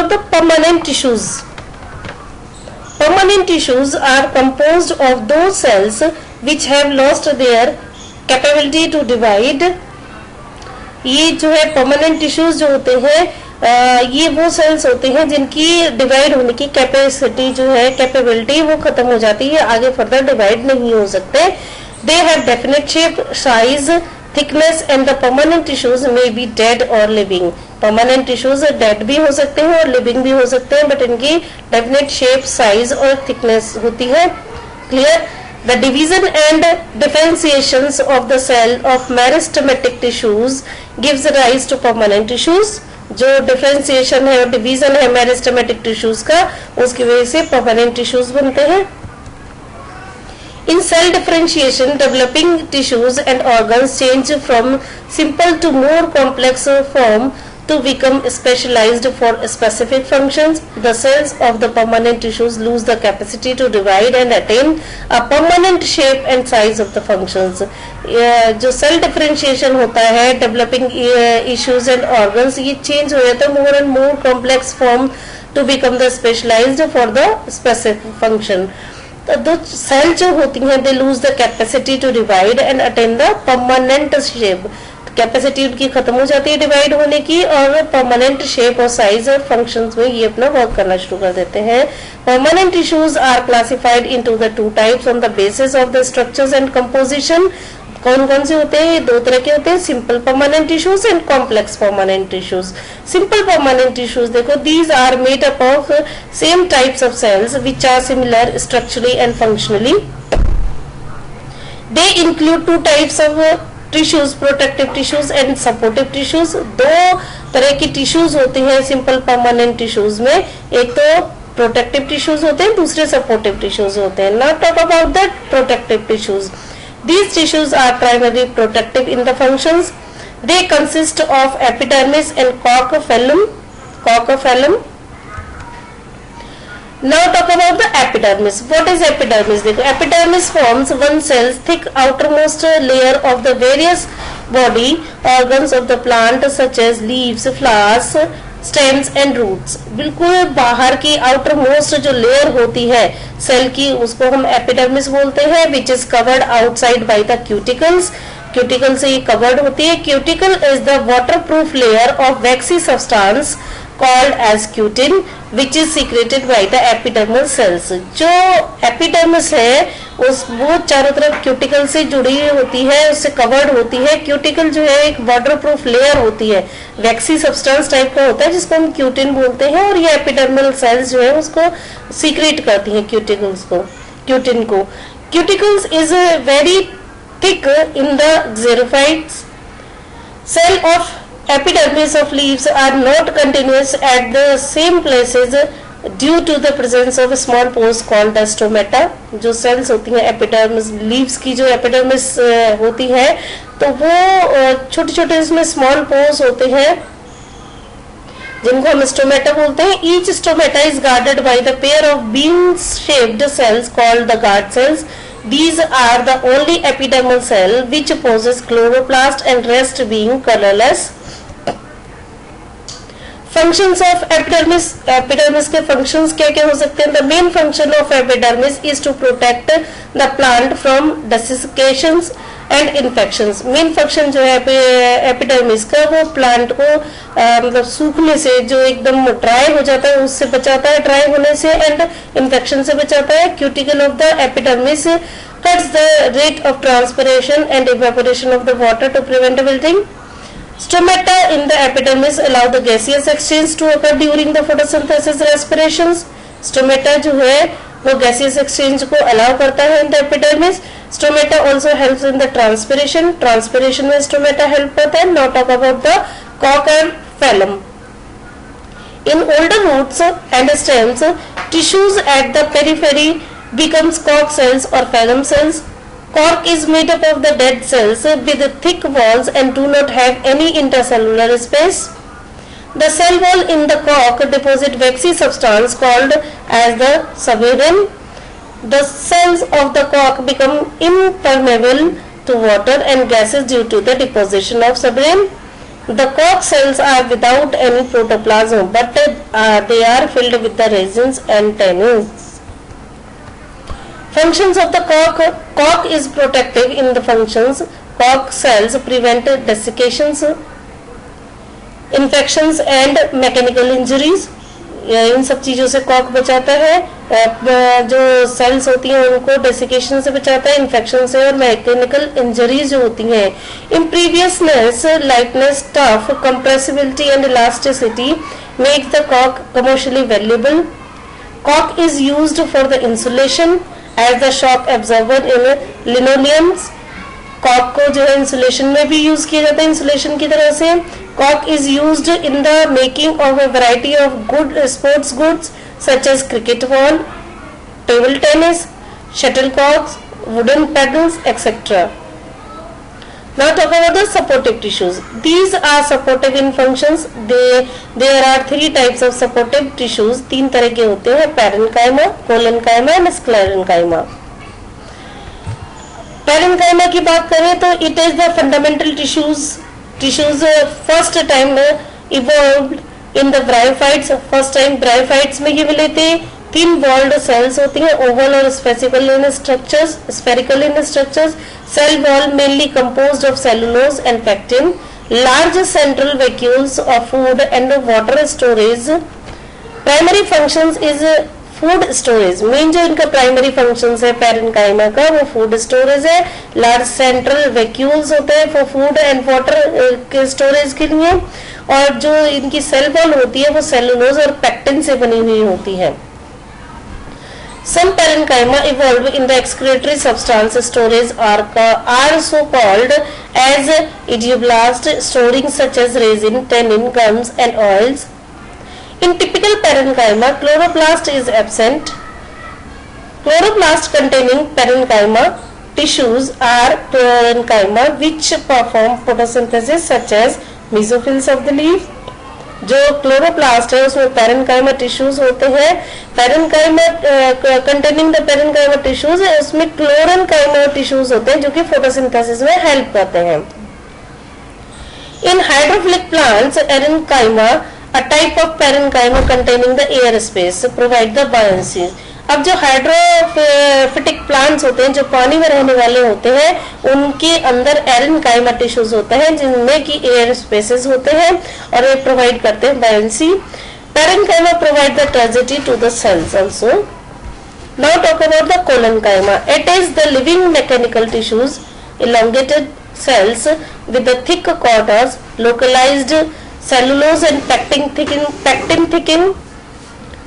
about the permanent tissues. Permanent tissues are composed of those cells which have lost their capability to divide. ये जो है permanent tissues जो होते हैं ये वो सेल्स होते हैं जिनकी डिवाइड होने की कैपेसिटी जो है कैपेबिलिटी वो खत्म हो जाती है, आगे फर्दर डिवाइड नहीं हो सकते. They have definite shape, size, thickness and the permanent tissues may be dead और लिविंग. परमानेंट टिश्यूज डेड भी हो सकते हैं और लिविंग भी हो सकते हैं, बट इनकी डेफिनेट शेप, साइज और थिकनेस होती है. Clear. The division and differentiations of the cell of meristematic tissues gives rise to permanent tissues. जो डिफरेंशिएशन है और डिवीजन है मेरिस्टेमेटिक टिश्यूज का, उसकी वजह से परमानेंट टिश्यूज बनते हैं. In cell differentiation developing tissues and organs change from simple to more complex form to become specialized for specific functions. The cells of the permanent tissues lose the capacity to divide and attain a permanent shape and size of the functions. जो cell differentiation होता है developing issues and organs, ये change हो जाता है more and more complex form to become the specialised for the specific function. तो cell जो होती हैं they lose the capacity to divide and attain the permanent shape. Capacity उनकी खत्म हो जाती है डिवाइड होने की और परमानेंट शेप और साइज और फंक्शंस में ये अपना वर्क करना शुरू कर देते हैं. Permanent tissues are classified into the two types on the basis of the structures and composition. कौन कौन से होते हैं? दो तरह के होते हैं, simple permanent tissues and complex permanent tissues. Simple permanent tissues देखो, these are made up of same types of cells which are similar structurally and functionally. They include two types of tissues, protective tissues and supportive tissues. दो तरह की tissues होते हैं simple permanent tissues में, एक तो protective tissues होते हैं, दूसरे सपोर्टिव टिश्यूज होते हैं. Now talk about the protective tissues. These tissues are primarily protective in the functions. They consist of epidermis and cork phellum. Now talk about the epidermis. What is epidermis? देखो, epidermis forms one cell's thick outermost layer of the various body organs of the plant such as leaves, flowers, stems and roots. बिल्कुल बाहर की outer most जो layer होती है cell की उसको हम एपिडर्मिस बोलते हैं, which is covered outside by the cuticles. Cuticle से ये कवर्ड होती है. Cuticle is the water proof layer of vaccine substance called as cutin which is secreted by the epidermal cells. जो एपिडर्मिस है उस वो चारों तरफ क्यूटिकल से जुड़ी होती है, उससे कवर्ड होती है. क्यूटिकल जो है एक वाटर प्रूफ लेयर होती है, वैक्सी सब्सटेंस टाइप का होता है जिसको हम क्यूटिन बोलते हैं, और ये एपिडर्मल सेल्स जो है उसको सीक्रेट करती हैं क्यूटिन को. Cuticles is very thick in the xerophytes. Cell of epidermis of leaves are not continuous at the same places due to the presence of small pores called the stomata. जो sales होती हैं epidermis leaves की, जो epidermis होती है तो वो छोटे छोटे इसमें स्मॉल पोर्स होते हैं जिनको हम स्टोमेटा बोलते हैं. Each stomata is guarded by the pair of bean shaped cells called the guard cells. These are the only epidermal cell which possess chloroplast and rest being colorless. Functions of epidermis. Epidermis के functions क्या क्या हो सकते हैं? The main function of epidermis is to protect the plant from desiccations and infections. Main function जो है epidermis का वो plant को मतलब सूखने से जो एकदम ड्राई हो जाता है उससे बचाता है, ड्राई होने से, एंड इन्फेक्शन से बचाता है. Cuticle of the epidermis cuts the rate of transpiration and evaporation of the water to prevent wilting. Stomata in the epidermis allow the gaseous exchange to occur during the photosynthesis respirations. Stomata जो है वो gaseous exchange को allow करता है in the epidermis. Stomata also helps in the transpiration. Transpiration में stomata help करता है. Now talk about the cork and phellum. In older roots and stems, tissues at the periphery becomes cork cells or phellum cells. Cork is made up of the dead cells with thick walls and do not have any intercellular space. The cell wall in the cork deposit waxy substance called as the suberin. The cells of the cork become impermeable to water and gases due to the deposition of suberin. The cork cells are without any protoplasm, but they are filled with the resins and tannins. Functions of the cork. Cork is protective in the functions. Cork cells prevent desiccations, infections and mechanical injuries. इन सब चीज़ों से Kock बचाता है, जो sales होती हैं उनको desiccation से बचाता है, इन्फेक्शन से और मैकेनिकल इंजरीज जो होती हैं. Imperviousness, lightness, tough, compressibility and elasticity make the कॉक कमर्शियली वैल्यूएबल. कॉक is used for the insulation as the shock absorber in linoleums. कॉक को जो है इंसुलेशन में भी यूज किया जाता है, इंसुलेशन की तरह से. कॉक is used in the making of a variety of good sports goods such as cricket ball, table tennis, shuttlecocks, wooden paddles, etcetera. Now talk about the supportive tissues. These are supportive in functions. There are three types of supportive tissues. तीन तरह के होते हैं: parenchyma, collenchyma and sclerenchyma. Parenchyma की बात करें तो it is the fundamental tissues first time evolved in the bryophytes. First time bryophytes में ये मिले थे. थिन वॉल्ड सेल्स होती हैं, ओवल और spherical in structures. Cell wall mainly composed of cellulose and pectin. Large central vacuoles of food and water storage. Primary functions is food storage. Main जो इनका primary functions है parenchyma का वो food storage है. Large central vacuoles होते हैं for food and water के storage के लिए. और जो इनकी सेल वॉल होती है वो सेलुलोज और पेक्टिन से बनी हुई होती है. Some parenchyma evolve in the excretory substance storage are so called as idioblast, storing such as resin, tannin, gums and oils. In typical parenchyma, chloroplast is absent. Chloroplast containing parenchyma tissues are parenchyma which perform photosynthesis such as mesophils of the leaf. जो chloroplast है उसमें parenchyma tissues होते हैं. Parenchyma containing the parenchyma tissues उसमें क्लोरेन्काइमा tissues होते हैं जो कि फोटोसिंथेसिस में हेल्प करते हैं. In hydrophilic plants aerenchyma a type of parenchyma containing the air space provide the buoyancy. अब जो हाइड्रोफिटिक प्लांट्स होते हैं जो पानी में रहने वाले होते हैं उनके अंदर एरेन्काइमा टिश्यूज होते हैं जिनमें की एयर स्पेसेस होते हैं और ये प्रोवाइड करते हैं buoyancy. Parenchyma provide the turgidity to the cells also. Now talk about the collenchyma. It is the living mechanical tissues, elongated cells with the thick cords, localized cellulose and pectin thickening,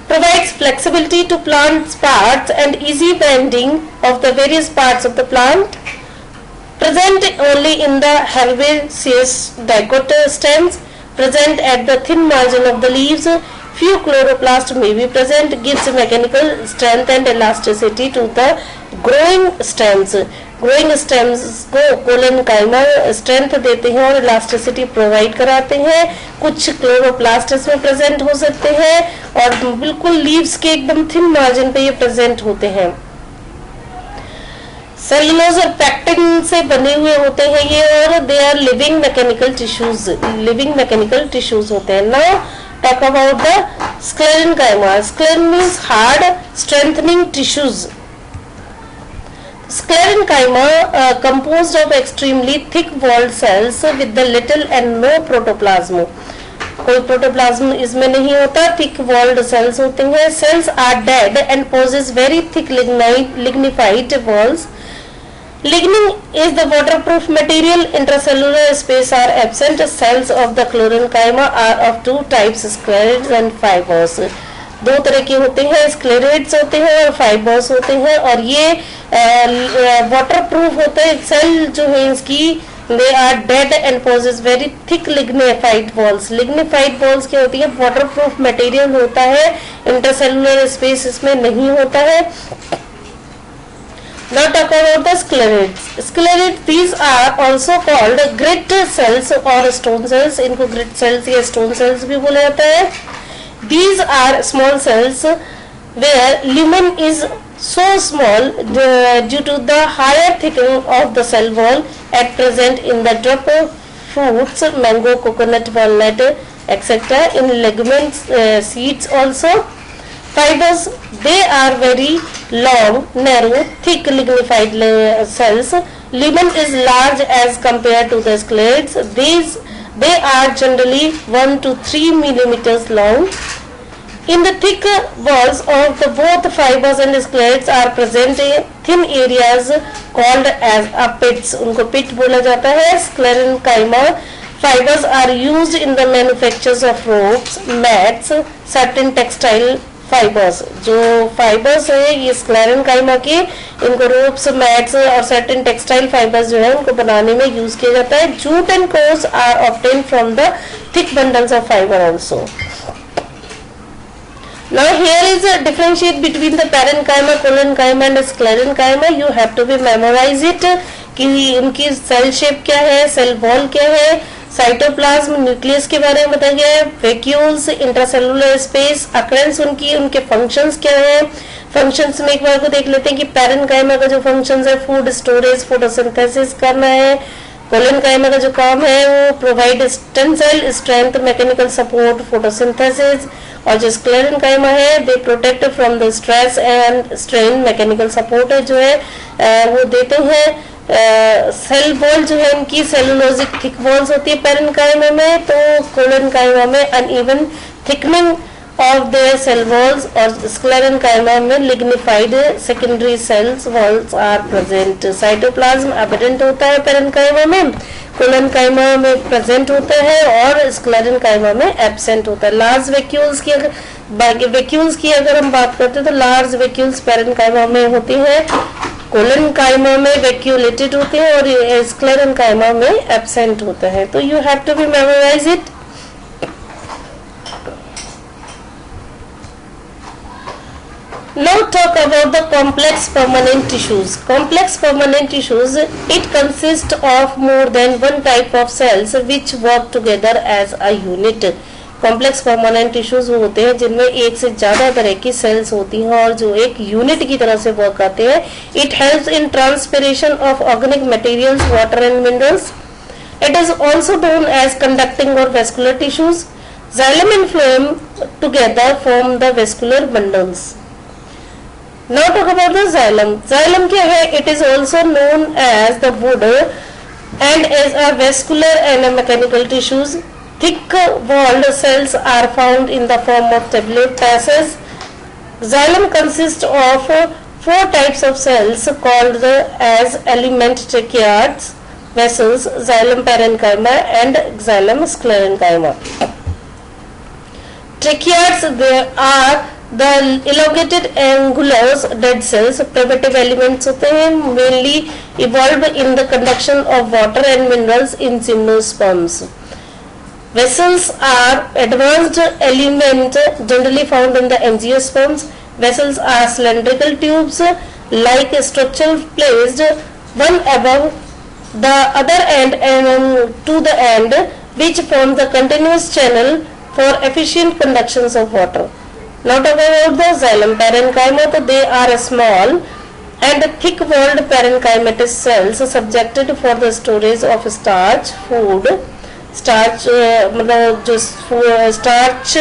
provides flexibility to plant parts and easy bending of the various parts of the plant. Present only in the herbaceous dicot stems, present at the thin margin of the leaves. Few chloroplasts may be present, gives mechanical strength and elasticity to the growing stems. Growing stems को collenchyma strength देते हैं और elasticity provide कराते हैं. कुछ chloroplast में present हो सकते हैं और बिल्कुल लीव्स के एकदम थिन मार्जिन पे ये प्रेजेंट होते हैं. सेलुलोज और पेक्टिन से बने हुए होते हैं ये और they are living mechanical tissues होते हैं. Now talk about the sclerenchyma. Scleros means hard strengthening tissues. Sclerenchyma composed of extremely thick walled cells with the little and no protoplasm. कोई प्रोटोप्लाज्म इसमें नहीं होता. थिक वॉल्ड सेल्स होते हैं. Cells are dead and possess very thick lignified walls. Lignin is the waterproof material. Intracellular space are absent. Cells of the sclerenchyma are of two types, sclerids and fibers. दो तरह के होते हैं, स्क्लेरेट्स होते हैं और फाइबर्स होते हैं और ये वाटर प्रूफ होते हैं. सेल जो है इसकी they are dead and possess very thick lignified walls. Lignified walls क्या होती है? वाटर प्रूफ मटेरियल होता है. इंटरसेलुलर स्पेस इसमें नहीं होता है. Now talk about the sclerids. Sclerids, these are also called grit cells or stone cells. इनको grit cells या stone cells भी बोला जाता है. These are small cells where lumen is so small due to the higher thickening of the cell wall at present in the drop fruits, mango, coconut, walnut, etc. In ligaments, seeds also. Fibers, they are very long, narrow, thick lignified cells. Lumen is large as compared to the sclerids. They are generally 1 to 3 millimeters long. In the thick walls of the both fibers and sclerids are present thin areas called as pits. उनको pit बोला जाता है. Sclerenchyma fibers are used in the manufactures of ropes, mats, certain textile fibers. जो fibers है ये sclerenchyma के, इनको ropes, mats और certain textile fibers जो है उनको बनाने में यूज किया जाता है. Jute and coarse are obtained from the thick bundles of fiber also. Now here is a differentiate between the parenchyma, collenchyma and sclerenchyma. You have to be memorize it कि उनकी सेल शेप क्या है, cell wall क्या है, cytoplasm, nucleus के बारे में बताया गया है, वैक्यूल्स, इंट्रासेलुलर स्पेस, अकरेंस उनके फंक्शंस क्या है. फंक्शंस में एक बार को देख लेते हैं कि पैरेंकाइमा का जो फंक्शंस है फूड स्टोरेज, फोटोसिंथेसिस करना है. कोलेनकाइमा का जो काम है वो provide tensile strength, mechanical support, photosynthesis. और जो स्क्लेरेनकाइमा है they protect from the stress and strain, mechanical support जो है वो देते हैं. सेल वॉल जो है उनकी सेलुलोजिक थिक वॉल्स होती है पैरेंकाइमा में, तो कोलेनकाइमा में uneven thickening of their cell walls और sclerenchyma में lignified secondary cells walls are present. cytoplasm abundant होता है parenchyma में, collenchyma में present होता है और sclerenchyma में absent होता है. large vacuoles की अगर हम बात करते हैं तो large vacuoles parenchyma में होती हैं, collenchyma में vacuolated होते हैं और sclerenchyma में absent होता है. तो you have to be memorize it. Now talk about the complex permanent tissues. Complex permanent tissues, it consists of more than one type of cells which work together as a unit. Complex permanent tissues होते हैं जिनमें एक से ज्यादा तरह की sales होती हैं और जो एक यूनिट की तरह से वर्क करते हैं. It helps in transpiration of organic materials, water and minerals. It is also known as conducting or vascular tissues. Xylem and phloem together form the vascular bundles. Now talk about the xylem. Xylem क्या है? It is also known as the wood and is a vascular and a mechanical tissues. Thick walled cells are found in the form of tabular passes. Xylem consists of 4 types of cells called as element tracheids, vessels, xylem parenchyma and xylem sclerenchyma. Tracheids there are the elongated angulars dead cells. Primitive elements होते हैं, mainly evolved in the conduction of water and minerals in gymnosperms. Vessels are advanced element generally found in the angiosperms. Vessels are cylindrical tubes like structure placed one above the other end and to the end, which form the continuous channel for efficient conductions of water. Now talk about the xylem parenchyma. तो they are small and thick-walled parenchymatous cells subjected for the storage of starch, food. Starch मतलब जो starch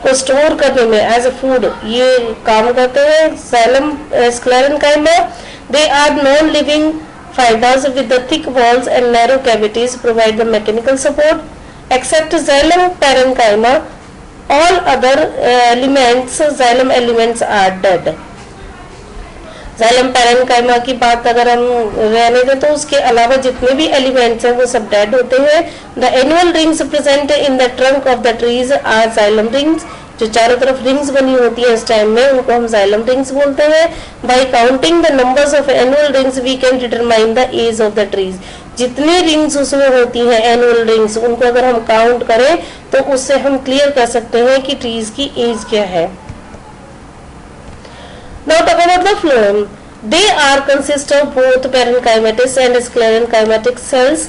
को store करने में as a food ये काम करते हैं. xylem sclerenchyma, they are non-living fibers with the thick walls and narrow cavities provide the mechanical support. Except xylem parenchyma, all other elements, xylem elements are dead. xylem parenchyma की बात अगर हम रहने दें तो उसके अलावा जितने भी एलिमेंट्स हैं वो सब डेड होते हैं. The annual rings present in the trunk of the trees are xylem rings. जो चारों तरफ रिंग्स बनी होती है इस टाइम में उनको हम xylem rings बोलते हैं. By counting the numbers of annual rings we can determine the age of the trees. जितनी रिंग्स उसमें होती हैं एनुअल रिंग्स, उनको अगर हम काउंट करें तो उससे हम क्लियर कर सकते हैं कि ट्रीज की एज क्या है. Now talk about the phloem. They are consist of both parenchymatous and sclerenchymatic cells.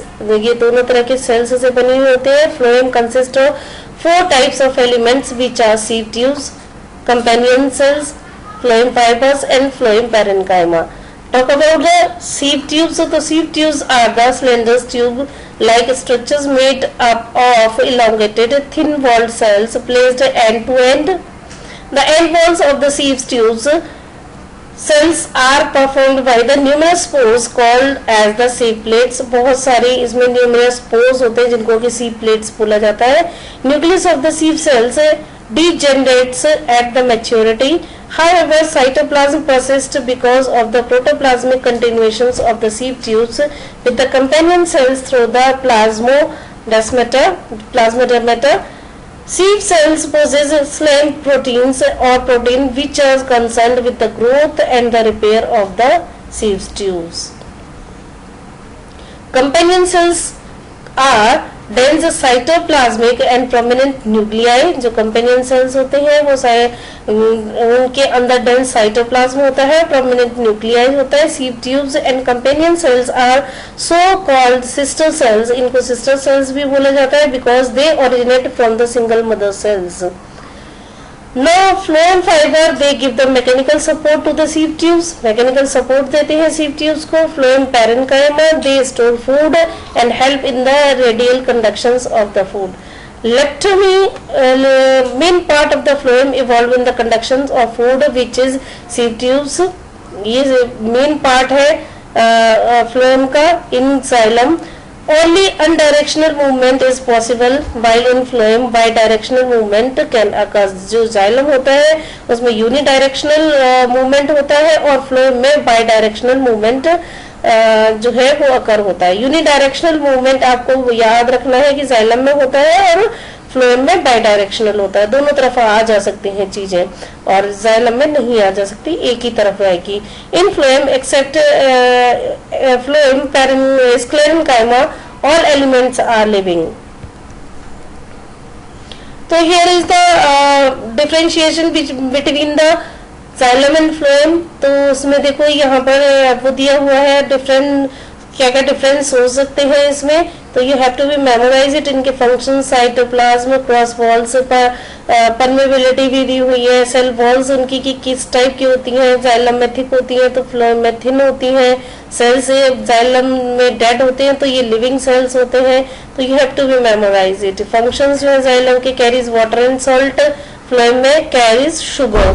ये दोनों तरह के सेल्स से बने हुए होते हैं. Phloem consist of 4 types of elements which are seed tubes, companion cells, phloem fibers and phloem parenchyma. Talk about the sieve tubes. So the sieve tubes are the slender tube-like structures made up of elongated, thin-walled cells placed end to end. The end walls of the sieve tubes cells are performed by the numerous pores called as the sieve plates. बहुत सारे इसमें numerous pores होते हैं जिनको कि sieve plates बोला जाता है. Nucleus of the sieve cells degenerates at the maturity. However, cytoplasm persists because of the protoplasmic continuations of the sieve tubes with the companion cells through the plasmadermata. Sieve cells possess slime proteins or protein which are concerned with the growth and the repair of the sieve tubes. Companion cells are dense cytoplasmic and prominent nuclei. जो companion cells होते हैं वो उनके अंदर dense cytoplasm होता है, prominent nuclei होता है. sieve tubes and companion cells are so called sister cells. इनको sister cells भी बोला जाता है because they originate from the single mother cells. Now phloem fiber they give the mechanical support to the sieve tubes. Mechanical support देते हैं sieve tubes को. Phloem parenchyma they store food and help in the radial conductions of the food. Lectomy main part of the phloem evolve in the conductions of food which is sieve tubes. ये main part है phloem का in xylem. Only unidirectional movement is possible while in phloem bidirectional movement can occur. जो xylem होता है उसमें unidirectional movement होता है और phloem में bidirectional movement जो है वो occur होता है. unidirectional movement आपको याद रखना है कि xylem में होता है और phloem में bidirectional होता है. दोनों तरफ आ जा सकती हैं चीजें और xylem में नहीं आ जा सकती, एक ही तरफ आएगी. In phloem except phloem sclerenchyma all elements are living. So here is the differentiation between the xylem and phloem. तो उसमें देखो यहाँ पर वो दिया हुआ है डिफरेंट क्या क्या डिफरेंस हो सकते हैं इसमें. तो you have to be memorise it. इनके फंक्शन साइटोप्लाज्म क्रॉस वॉल्स पर परमेबिलिटी भी दी हुई है. सेल वॉल्स उनकी की किस टाइप की होती हैं. जाइलम में थिक होती हैं तो फ्लोएम में थिन होती हैं. सेल्स जाइलम में डेड होते हैं तो ये लिविंग सेल्स होते हैं. तो you have to be memorise it. Functions जो है जाइलम के carries water and salt, phloem में कैरीज शुगर.